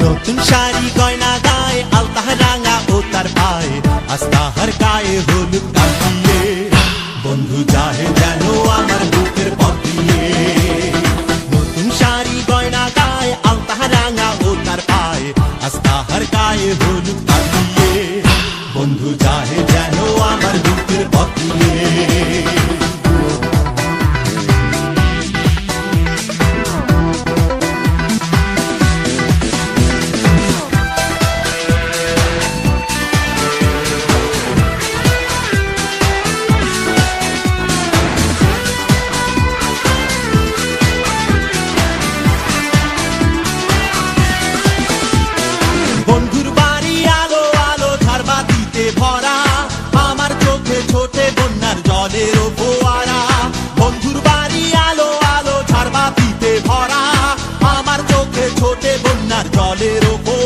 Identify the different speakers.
Speaker 1: নতুন শাড়ি গয়না গায়ে আলতা রাঙা ও তার পায়ে আস্তাহার গায়ে হলুদ কাটিয়ে বন্ধু যাহে যেন আমার বুকের পথ দিয়ে। নতুন শাড়ি গয়না গায়ে আলতা রাঙা ও তার পায়ে আস্তাহার গায়ে হলুদ কাটিয়ে বন্ধু যাহে যেন আমার বুকের পথ দিয়ে। বন্ধুর বাড়ি আলো আলো ঝাড়বাতিতে ভরা আমার চোখে ছোটে বন্যার জলের ফোয়ারা। বন্ধুর বাড়ি আলো আলো ঝাড়বাতিতে ভরা আমার চোখে ছোটে বন্যার জলের ফোয়ারা।